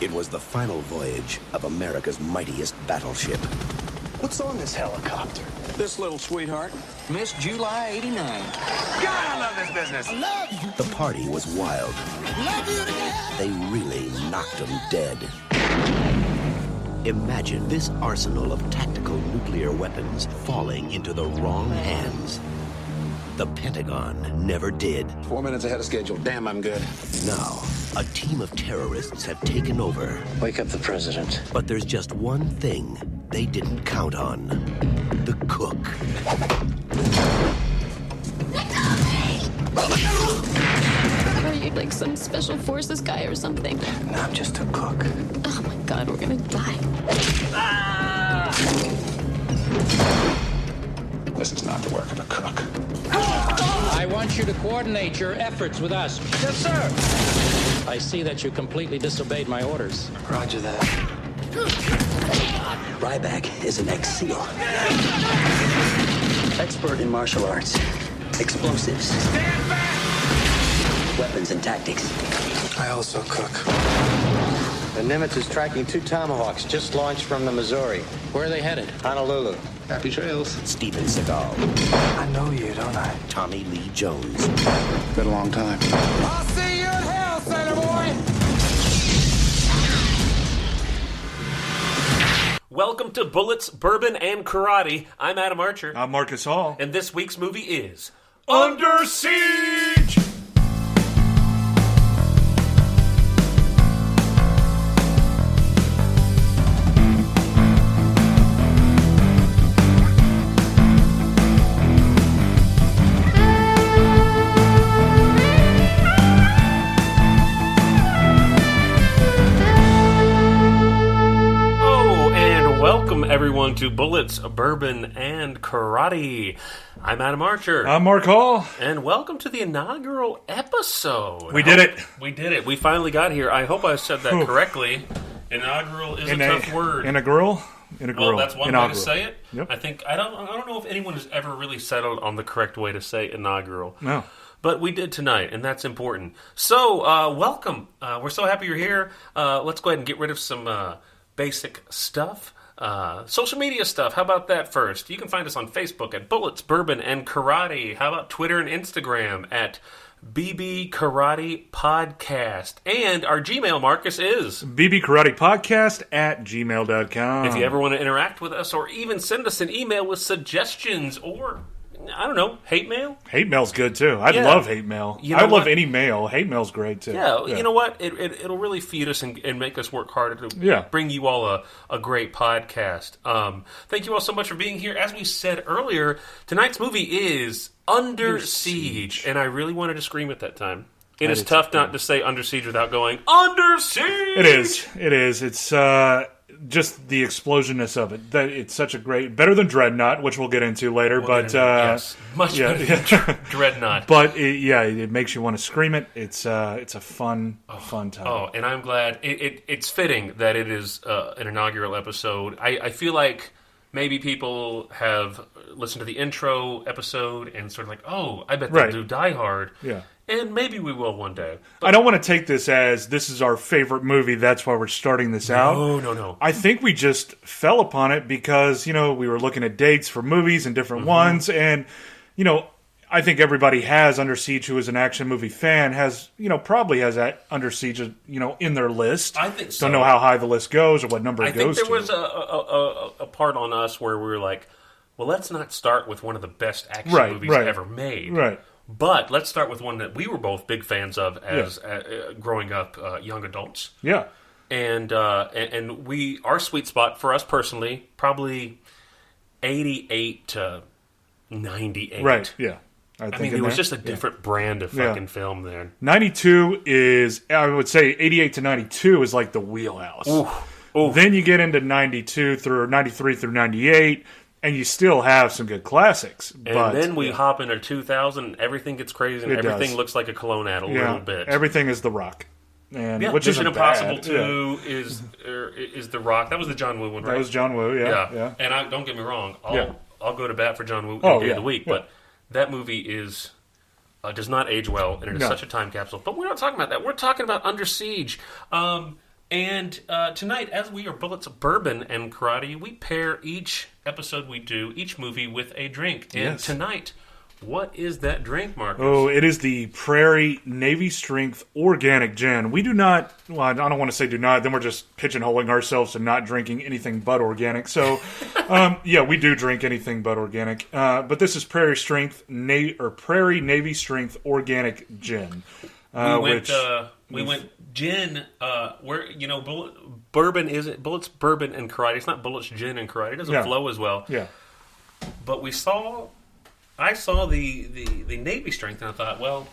It was the final voyage of America's mightiest battleship. What's on this helicopter? This little sweetheart, Miss July 89. God, I love this business. I love you. The party was wild. Love you to death. They really knocked them dead. Imagine this arsenal of tactical nuclear weapons falling into the wrong hands. The Pentagon never did. 4 minutes ahead of schedule. Damn, I'm good. Now, a team of terrorists have taken over. Wake up the president. But there's just one thing they didn't count on. The cook. Are you like some special forces guy or something? No, I'm just a cook. Oh my god, we're gonna die. This is not the work of a cook. I want you to coordinate your efforts with us. Yes, sir. I see that you completely disobeyed my orders. Roger that. Ryback is an ex-SEAL. Expert in martial arts, explosives, Stand back! weapons and tactics. I also cook. The Nimitz is tracking 2 Tomahawks just launched from the Missouri. Where are they headed? Honolulu. Happy trails. Steven Seagal. I know you, don't I? Tommy Lee Jones. Been a long time. I'll see you in hell, Sailor Boy! Welcome to Bullets, Bourbon, and Karate. I'm Adam Archer. I'm Marcus Hall. And this week's movie is Under Siege! Everyone to Bullets, Bourbon, and Karate. I'm Adam Archer. I'm Marc Hall. And welcome to the inaugural episode. We did it. We did it. We finally got here. I hope I said that correctly. Inaugural is a tough word. Inaugural? Well, that's one way to say it. Yep. I don't know if anyone has ever really settled on the correct way to say inaugural. No. But we did tonight, and that's important. So, welcome. We're so happy you're here. Let's go ahead and get rid of some basic stuff. Social media stuff. How about that first? You can find us on Facebook at Bullets, Bourbon, and Karate. How about Twitter and Instagram at BB Karate Podcast? And our Gmail, Marcus, is BB Karate Podcast at gmail.com. If you ever want to interact with us or even send us an email with suggestions or, I don't know, hate mail? Hate mail's good, too. I love hate mail. I love any mail. Hate mail's great, too. Yeah, you know what? It'll really feed us and make us work harder to bring you all a great podcast. Thank you all so much for being here. As we said earlier, tonight's movie is Under Siege. And I really wanted to scream at that time. It is tough not to say Under Siege without going, Under Siege! It is. It's just the explosionness of it. It's such a great, better than Dreadnought, which we'll get into later. Yes, much better than Dreadnought. But it makes you want to scream it. It's a fun time. Oh, and I'm glad it's fitting that it is an inaugural episode. I feel like maybe people have listened to the intro episode and sort of like, oh, I bet they'll do Die Hard. Yeah. And maybe we will one day. But I don't want to take this as this is our favorite movie, that's why we're starting this out. No. I think we just fell upon it because, we were looking at dates for movies and different ones, and, I think everybody has Under Siege who is an action movie fan, probably has that Under Siege, in their list. I think so. Don't know how high the list goes or what number it goes to. I think there was a part on us where we were like, well, let's not start with one of the best action movies ever made. Right. But let's start with one that we were both big fans of as growing up young adults. Yeah. And our sweet spot for us personally, probably 88 to 98. Right, yeah. I mean, it was just a different brand of fucking film then. 92 is, I would say 88 to 92 is like the wheelhouse. Ooh. Then you get into 92 through 93 through 98, and you still have some good classics. And then we hop into 2000, and everything gets crazy, and everything looks like a clone ad a little bit. Everything is The Rock. And which Mission Impossible bad. 2 is The Rock. That was the John Woo one, right? That was John Woo, yeah. And don't get me wrong, I'll go to bat for John Woo any day of the week, but that movie does not age well, and it is such a time capsule. But we're not talking about that. We're talking about Under Siege. And tonight, as we are Bullets, Bourbon, and Karate, we pair each episode we do, each movie, with a drink. And tonight, what is that drink, Marcus? Oh, it is the Prairie Navy Strength Organic Gin. We do not, well, I don't want to say do not, then we're just pigeonholing ourselves to not drinking anything but organic. So, yeah, we do drink anything but organic. But this is Prairie Prairie Navy Strength Organic Gin. We went gin. Bourbon isn't Bullets, Bourbon, and Karate. It's not Bullets, Gin, and Karate. It doesn't flow as well. Yeah. But I saw the Navy Strength, and I thought, well,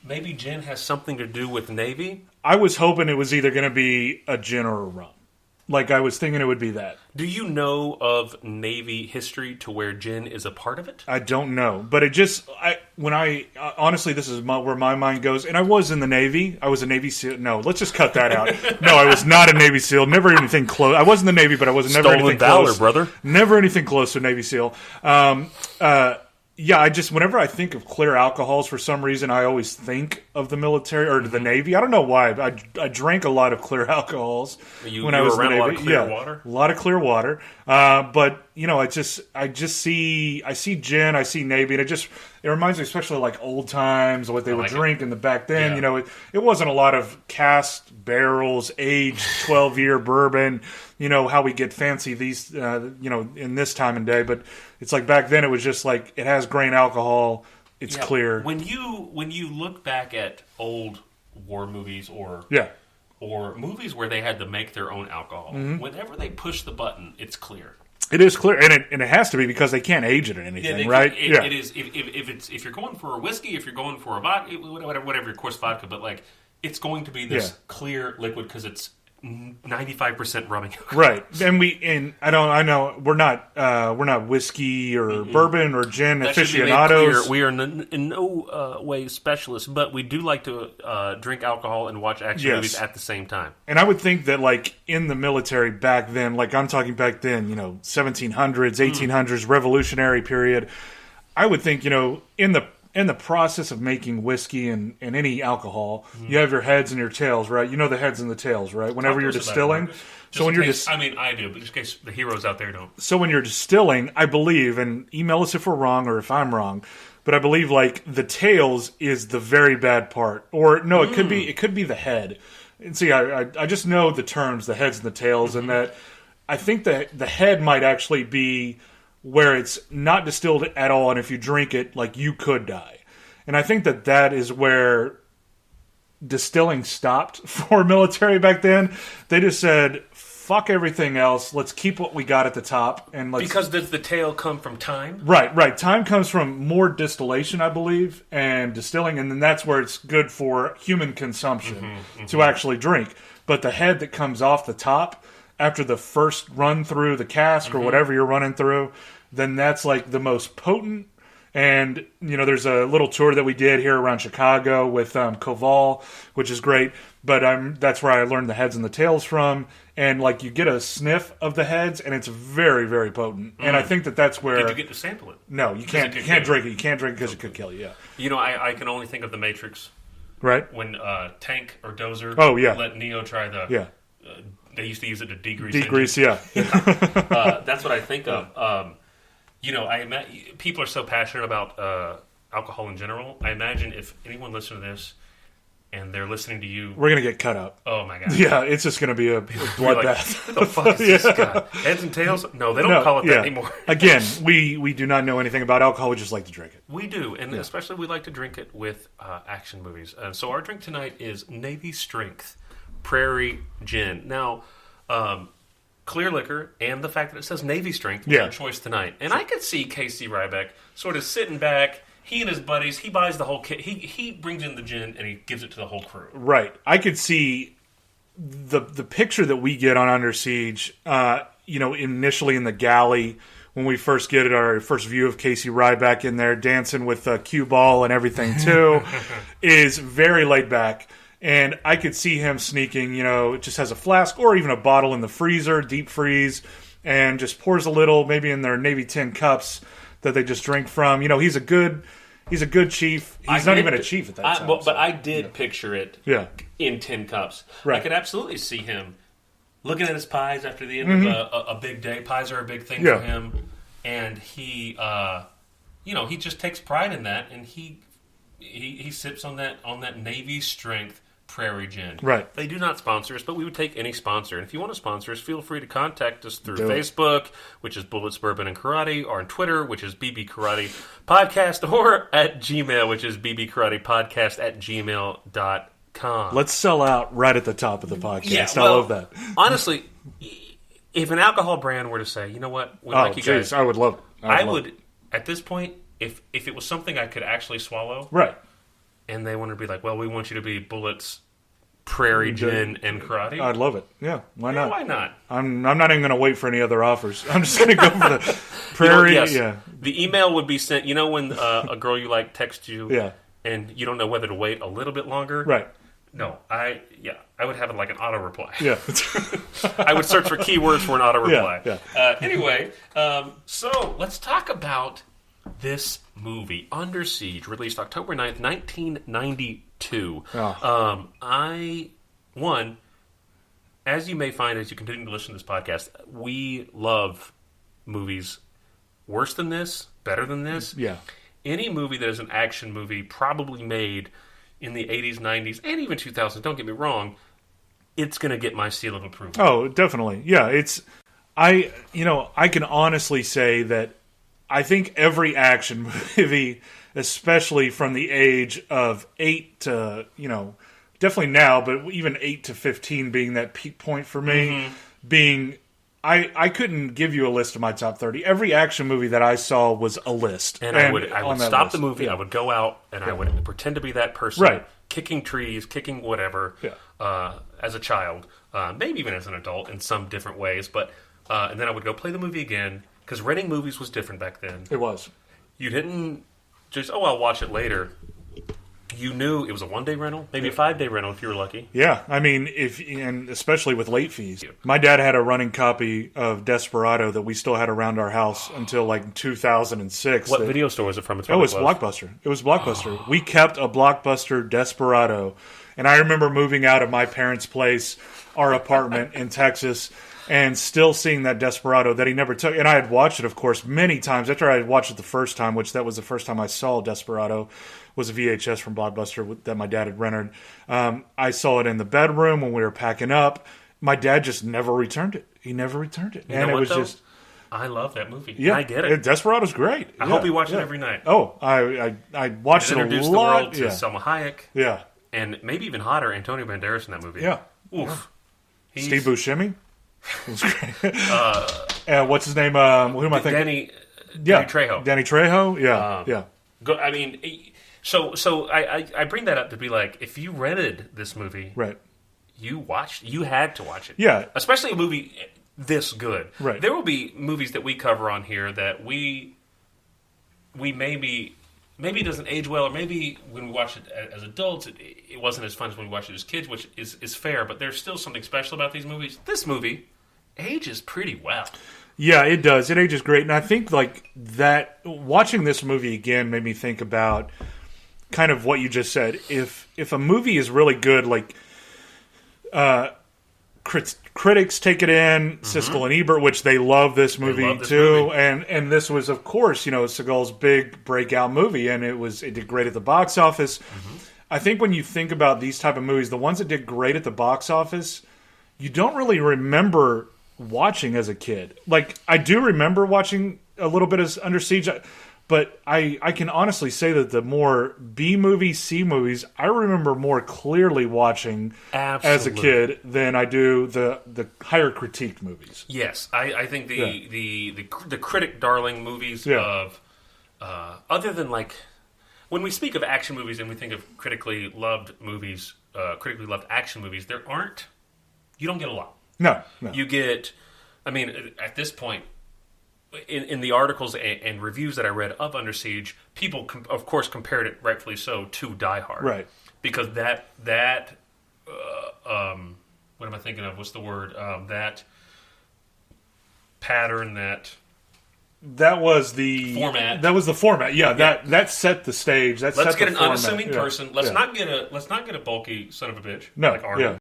maybe gin has something to do with Navy. I was hoping it was either going to be a gin or a rum. Like, I was thinking it would be that. Do you know of Navy history to where gin is a part of it? I don't know. But it just, honestly, this is where my mind goes. And I was in the Navy. I was a Navy SEAL. No, let's just cut that out. No, I was not a Navy SEAL. Never anything close. I was in the Navy, but I was never anything close. Stolen valor, brother. Never anything close to a Navy SEAL. Yeah, whenever I think of clear alcohols, for some reason, I always think of the military or the Navy. I don't know why. I drank a lot of clear alcohols when I was in the Navy. A lot of clear water? A lot of clear water. But, I see gin, I see Navy, and it reminds me especially like old times, what they would drink in the back then. Yeah. It wasn't a lot of cast barrels, aged 12-year bourbon, how we get fancy these, in this time and day. But it's like back then it was just like it has grain alcohol, it's clear. When you look back at old war movies or movies where they had to make their own alcohol, whenever they push the button, it's clear. It is clear, and it has to be because they can't age it or anything, right? It is. If you're going for a whiskey, if you're going for a vodka, whatever, of course, vodka, but like it's going to be this clear liquid because it's 95% rum and yogurt. Right, I know we're not whiskey or bourbon or gin aficionados. We are in no way specialists, but we do like to drink alcohol and watch action movies at the same time. And I would think that, like in the military back then, like I'm talking back then, 1700s, 1800s, Revolutionary period. I would think, in the process of making whiskey and any alcohol, you have your heads and your tails, right? You know the heads and the tails, right? Whenever you're distilling. So when you're I do, but just in case the heroes out there don't. So when you're distilling, I believe, and email us if we're wrong or if I'm wrong, but I believe like the tails is the very bad part. Or no, it could be the head. And see, I just know the terms, the heads and the tails, and that I think that the head might actually be where it's not distilled at all, and if you drink it, like, you could die. And I think that is where distilling stopped for military back then. They just said, fuck everything else, let's keep what we got at the top. Because does the tail come from time? Right. Time comes from more distillation, I believe, and distilling, and then that's where it's good for human consumption to actually drink. But the head that comes off the top after the first run through the cask or whatever you're running through, then that's like the most potent. And, there's a little tour that we did here around Chicago with Koval, which is great. But that's where I learned the heads and the tails from. And, like, you get a sniff of the heads, and it's very, very potent. And I think that's where... Did you get to sample it? No, you can't drink it. You can't drink it because it could kill you, I can only think of The Matrix. Right. When Tank or Dozer let Neo try the... Yeah. They used to use it to degrease. That's what I think of. People are so passionate about alcohol in general. I imagine if anyone listening to this and they're listening to you, we're gonna get cut up. Oh my god! Yeah, it's just gonna be a bloodbath. Like, who the fuck is this guy? Heads and tails? No, they don't call it that anymore. Again, we do not know anything about alcohol. We just like to drink it. We do, and especially we like to drink it with action movies. So our drink tonight is Navy Strength Prairie Gin. Now, clear liquor and the fact that it says Navy Strength was our choice tonight. And I could see Casey Ryback sort of sitting back. He and his buddies, he buys the whole kit. He brings in the gin and he gives it to the whole crew. Right. I could see the picture that we get on Under Siege, initially in the galley when we first get our first view of Casey Ryback in there dancing with a cue ball and everything too, is very laid back. And I could see him sneaking, it just has a flask or even a bottle in the freezer, deep freeze, and just pours a little, maybe in their Navy tin cups that they just drink from. He's a good He's a good chief. He's not even a chief at that time. But I did picture it in Tin Cups. Right. I could absolutely see him looking at his pies after the end of a big day. Pies are a big thing for him. And he, he just takes pride in that, and he sips on that Navy strength Prairie Gin. Right. They do not sponsor us, but we would take any sponsor. And if you want to sponsor us, feel free to contact us through Facebook, which is Bullets, Bourbon, and Karate, or on Twitter, which is BB Karate Podcast, or at Gmail, which is bbkaratekpodcast@gmail.com. Let's sell out right at the top of the podcast. Yeah, I love that. Honestly, if an alcohol brand were to say, you know what, we like you guys, I would love it. I would, at this point, if it was something I could actually swallow, right, and they wanted to be like, well, we want you to be Bullets, Prairie Gin, and Karate, I'd love it. Yeah, why not? Why not? I'm not even going to wait for any other offers. I'm just going to go for the Prairie. Yes. The email would be sent. You know when a girl you like texts you, and you don't know whether to wait a little bit longer, right? No, I would have it like an auto reply. Yeah, I would search for keywords for an auto reply. Yeah. Anyway, so let's talk about this movie, Under Siege, released October 9th, 1992. As you may find as you continue to listen to this podcast, we love movies worse than this, better than this. Yeah. Any movie that is an action movie, probably made in the 80s, 90s, and even 2000s, don't get me wrong, it's going to get my seal of approval. Oh, definitely. Yeah, I can honestly say that I think every action movie, especially from the age of 8 to, definitely now, but even 8 to 15 being that peak point for me, I couldn't give you a list of my top 30. Every action movie that I saw was a list. And I would stop the movie, I would go out, and I would pretend to be that person, kicking trees, kicking whatever, as a child, maybe even as an adult in some different ways, but and then I would go play the movie again, because renting movies was different back then. It was. You didn't just, I'll watch it later. You knew it was a one-day rental, maybe a 5-day rental if you were lucky. Yeah, I mean, and especially with late fees. My dad had a running copy of Desperado that we still had around our house until like 2006. What video store was it from? It was Blockbuster. It was Blockbuster. We kept a Blockbuster Desperado, and I remember moving out of my parents' place, our apartment in Texas, and still seeing that Desperado that he never took. And I had watched it, of course, many times. After I had watched it the first time, which that was the first time I saw Desperado, was a VHS from Blockbuster that my dad had rented. I saw it in the bedroom when we were packing up. My dad just never returned it. He never returned it. And it was just... I love that movie. Yeah, I get it. Desperado's great. I hope you watch it every night. Oh, I watched it a lot. Introduced the world to Selma Hayek. Yeah. And maybe even hotter, Antonio Banderas in that movie. Yeah. Oof. Yeah. Steve Buscemi. It was great. And what's his name? Who am I thinking? Danny Trejo. Danny Trejo? Yeah. Yeah. I mean... So I bring that up to be like, if you rented this movie, right? You had to watch it, yeah. Especially a movie this good, right? There will be movies that we cover on here that we maybe doesn't age well, or maybe when we watch it as adults, it wasn't as fun as when we watched it as kids, which is fair. But there's still something special about these movies. This movie ages pretty well. Yeah, it does. It ages great, and I think like that. Watching this movie again made me think about kind of what you just said. If a movie is really good, like critics take it in, Siskel and Ebert, which they love this movie too, and this was, of course, Seagal's big breakout movie, and it did great at the box office. I think when you think about these type of movies, the ones that did great at the box office, you don't really remember watching as a kid. Like, I do remember watching a little bit of Under Siege. But I can honestly say that the more B movies, C movies, I remember more clearly watching as a kid than I do the higher critiqued movies. Yes, I think the critic darling movies of other than like when we speak of action movies and we think of critically loved movies, critically loved action movies, you don't get a lot. No. You get, I mean, at this point. In the articles and reviews that I read of Under Siege, people, of course, compared it, rightfully so, to Die Hard. Right. Because that what am I thinking of? What's the word? That pattern, that That was the format. That was the format. Yeah, that set the stage. Let's get an unassuming person. Let's not get a bulky son of a bitch. No, like Arnold.